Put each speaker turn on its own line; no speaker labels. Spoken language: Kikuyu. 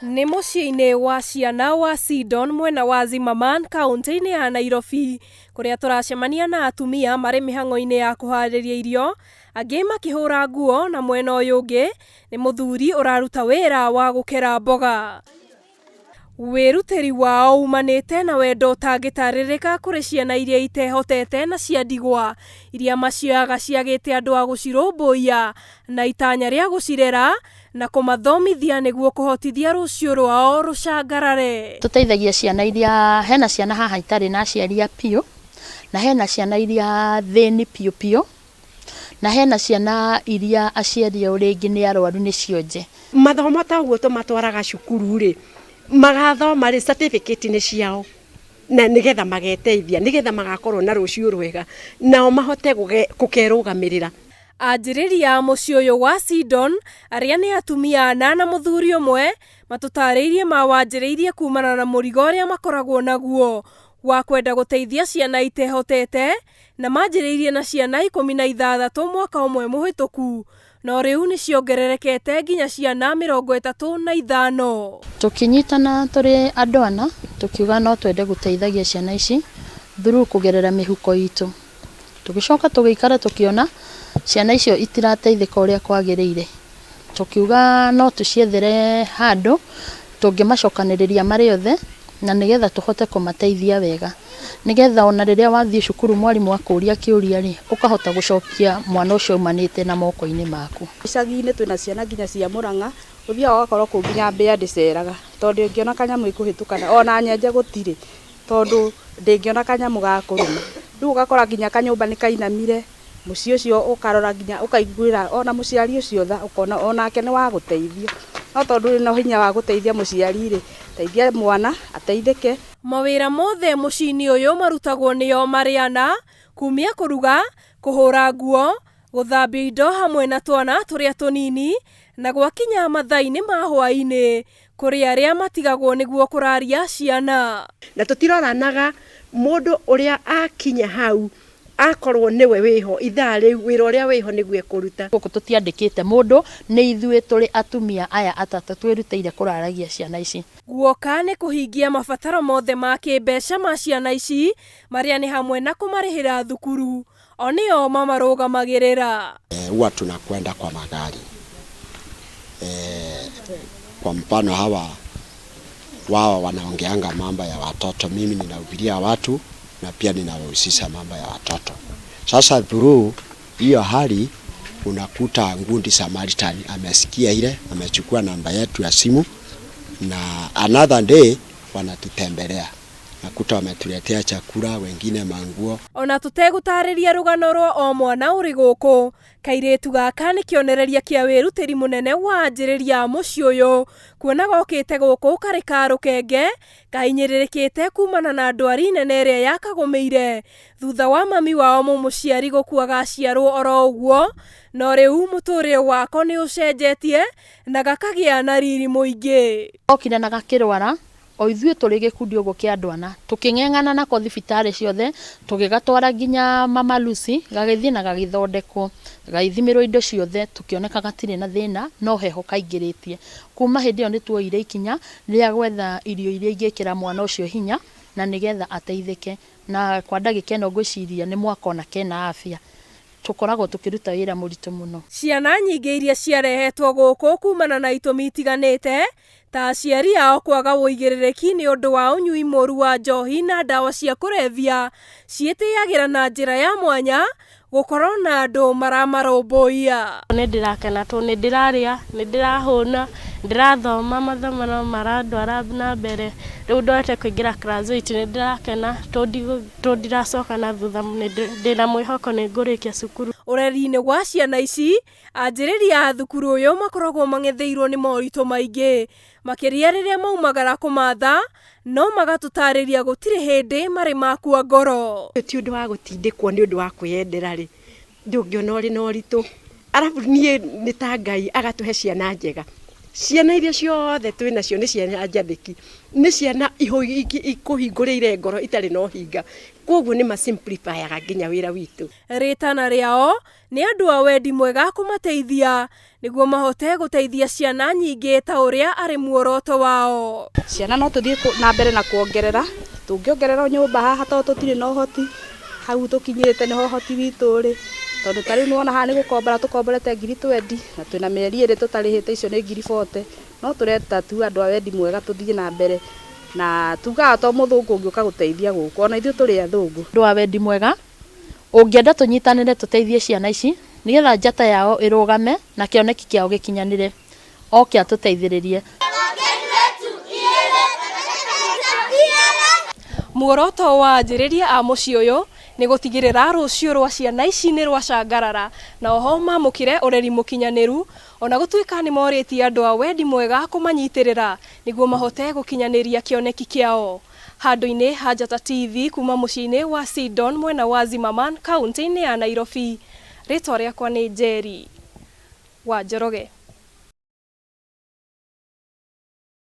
Nĩ mũciĩ-inĩ wa Ciana wa Sidon mwena wa Zimmerman kaunti-inĩ ya Nairobi, kũrĩa tũracemania na atumia marĩ mĩhang'o-inĩ ya kũharĩria irio, angĩ makĩhũra nguo, na mwena ũyũ ũngĩ nĩ mũthuri ũraruta wĩra wa gũkera mboga. Wĩrutĩri wao umanĩte na wendo ũtangĩtarĩrĩka kũrĩ ciana iria itehotete na cia ndigwa, iria macioyaga ciagĩte andũ a gũcirũmbũiya na itanya rĩa gũcirera na kũmathomithia nĩguo kũhotithia rũciũ rwao rũcangarare.
Tuteithagie ciana iria, hena ciana haha itarĩ na aciari a piũ, na hena ciana iria thĩni piũ piũ, na hena ciana iria aciari ao rĩngĩ nĩ arwaru nĩ cionje.
Mathomo ta ũguo tũmatwaraga cukuru rĩ, magathoma rĩ certificate nĩ ciao, na nĩgetha mageteithia, nĩgetha magakorwo na rũciũ rwega, nao mahote gũkerũgamĩrĩra.
Anjĩrĩria a mũciĩ ũyũ wa Sidon, arĩa nĩ atumia ana na mũthuri ũmwe, matũtarĩirie mawanjĩrĩirie kumana na mũrigo ũrĩa makoragwo naguo wa kwenda gũteithia ciana itehotete, na manjĩrĩirie na ciana 16 mwaka ũmwe mũhĩtũku, no rĩu nĩ ciongererekete nginya ciana 35.
Tũkĩnyitana tũrĩ andũ ana, tũkiuga no twende gũteithagia ciana ici through kũgerera mĩhuko itũ. Tũgĩcoka tũgĩikara tũkĩona ciana icio itirateithĩka ũrĩa kwagĩrĩire. Tũkiuga no tũciethere handũ tũngĩmacokanĩrĩria marĩ othe, na nĩgetha tũhote kũmateithia wega. Nĩgetha ona rĩrĩa wathiĩ cukuru mwarimũ akũria kĩũria rĩ, ũkahota gũcokia mwana ũcio umanĩte na moko-inĩ maku.
Icagi-inĩ twĩna ciana nginya cia Mũrang'a, ũthiaga ũgakorwo kũ nginya mbĩa ndĩceraga, tondũ ngĩona kanyamũ ikũhĩtũkana, ona nyenje gũtirĩ, tondũ ndĩngĩona kanyamũ ga kũrũma. Rĩu ũgakora nginya kanyũmba nĩ kainamire, mũciĩ ũcio ũkarora nginya ũkaiguĩra ona mũciari ũcio tha, ũkona onake nĩ wa gũteithio. No tondũ ũrĩ na hinya wa gũteithia mũciari rĩ, teithia mwana ateithĩke.
Mawĩra mothe mũciĩ-inĩ ũyũ marutagwo nĩo marĩ ana, kumia kũruga, kũhũra nguo, gũthambia indo hamwe na twana tũrĩa tũnini, na gwakinya mathaa-inĩ ma hwaĩ-inĩ kũrĩ arĩa matigagwo nĩguo kũraria ciana.
Na tũtiroranaga mũndũ ũrĩa akinya hau akorwo niwe wĩho, ithaa rĩu wĩra ũrĩa wĩho nĩguo ekũruta.
Gũkũ tũtiandĩkĩte mũndũ, nĩ ithuĩ tũrĩ atumia aya atatũ twĩrutĩire kũraragia ciana ici.
Guoka nĩ kũhingia mabataro mothe ma kĩmbeca ma ciana ici, marĩa nĩ hamwe na kũmarĩhĩra thukuru, o nĩo mamarũgamagĩrĩra.
Huwa tunakwenda kwa magari. Kwa mfano wao wanaongeanga mambo ya watoto, mimi ninahubiria watu na pia ninawahusisha mambo ya watoto. Sasa through hiyo hali unakuta ngundi Samaritan amesikia ile, amechukua namba yetu ya simu, na another day wanatutembelea. Nakuta wametuletea chakula, wengine manguo.
Ona tutegũtarĩria rũgano rwa o mwana ũrĩ gũkũ, kairĩtu gaka nĩ kĩonereria kĩa wĩrutĩri mũnene wa anjĩrĩria a mũciĩ ũyũ, kuona gokĩte gũkũ karĩ ka rũkenge, kahinyĩrĩrĩkĩte kumana na ndwari nene ĩrĩa yakagũmĩire, thutha wa mami wao mũmũciari gũkua gaciarwo oro ũguo, no rĩu mũtũrĩre wako nĩ ũcenjetie na gakagĩa na riri mũingĩ.
Okire na gakĩrwara, o ithuĩ tũrĩ gĩkundi ũguo kĩa andũ ana, tũkĩng'eng'ana nako thibitarĩ ciothe, tũgĩgatwara nginya Mama Lucy, gagĩthiĩ na gagĩthondekwo, gagĩthimĩrwo indo ciothe, tũkĩoneka gatirĩ na thĩna, no heho kaingĩrĩtie. Kuma hĩndĩ ĩyo nĩ tuoire ikinya rĩa gwetha irio iria ingĩkĩra mwana ũcio hinya, na nĩgetha ateithĩke, na kwa ndagĩka ĩno ngwĩciria nĩ mwaka ona kena afya. Tũkoragwo tũkĩruta wĩra mũritũ mũno.
Ciana nyingĩ iria ciarehetwo gũkũ kumana na itũmi itiganĩte, ta aciari ao kwaga wũigĩrĩrĩki nĩ ũndũ wa ũnyui mũru wa njohi na ndawa cia kũrebia, ciĩtĩagĩra na njĩra ya mwanya gũkorwo na andũ maramarũmbũiya.
Nĩ ndĩrakena tondũ nĩ ndĩrarĩa, nĩ ndĩrahũna, ndĩrathoma, mathomo no marandwara na mbere. Rĩu ndoete kũingĩra class 8 nĩ ndĩrakena tondũ ndiracoka na thutha, ndĩna mwĩhoko nĩ ngũrĩkia cukuru.
Ũreri-inĩ wa ciana ici, anjĩrĩria a thukuru ũyũ makoragwo mang'etheirwo nĩ moritũ maingĩ, makĩria rĩrĩa maumagara kũmatha, no magatũtarĩria gũtirĩ hĩndĩ marĩ makua ngoro.
Ti ũndũ wa gũtindĩkwo nĩ ũndũ wa kwĩyendera rĩ, ndũngĩona ũrĩ na ũritũ. Arabu niĩ nĩ ta Ngai agatũhe ciana njega, ciana iria ciothe twinacio nĩ ciana njathĩki, nĩ ciana ikũhingũrĩire ngoro itarĩ na ũhinga, koguo nĩ masimplifyaga nginya wĩra witũ.
Rĩtana rĩao nĩ andũ a wendi mwega kũmateithia nĩguo mahote gũteithia ciana nyingĩ ta ũrĩa arĩ muoroto wao.
Ciana no tũthiĩ na mbere na kuongerera, tũngĩongerera nyũmba haha tondũ tũtirĩ na ũhoti, hau tũkinyĩte nĩho ũhoti witũ ũrĩ, tondũ tarĩu nĩwona haha nĩ gũkombora tũkomborete 20,000 na twĩna mĩeri 2 tũtarĩhĩte, icio nĩ 40,000. No tũreta tu andũ a wendi mwega tũthiĩ na mbere na tugaga to mũthũngũ ũngĩũka gũteithia gũkũ, ona ithuĩ tũrĩ athũngũ.
Andũ a wendi mwega ũngĩenda tũnyitanĩre tũteithie ciana ici nĩgetha njata yao ĩrũgame na kĩoneki kĩao gĩkinyanĩre, oke atũteithĩrĩrie.
Muoroto wa anjĩrĩria a mũciĩ ũyũ nĩ gũtigĩrĩra rũciũ rwa ciana ici nĩ rwacangarara na oho mamũkĩre ũreri mũkinyanĩru, ona gũtuĩka nĩ morĩtie andũ a wendi mwega kũmanyitĩrĩra nĩguo mahote gũkinyanĩria kĩoneki kĩao. Handũ-inĩ ha Njata TV kuma mũciĩ-inĩ wa Sidon mwena wa Zimmerman, kaunti-inĩ ya Nairobi. Rĩtwa rĩakwa nĩ Njeri wa Njoroge.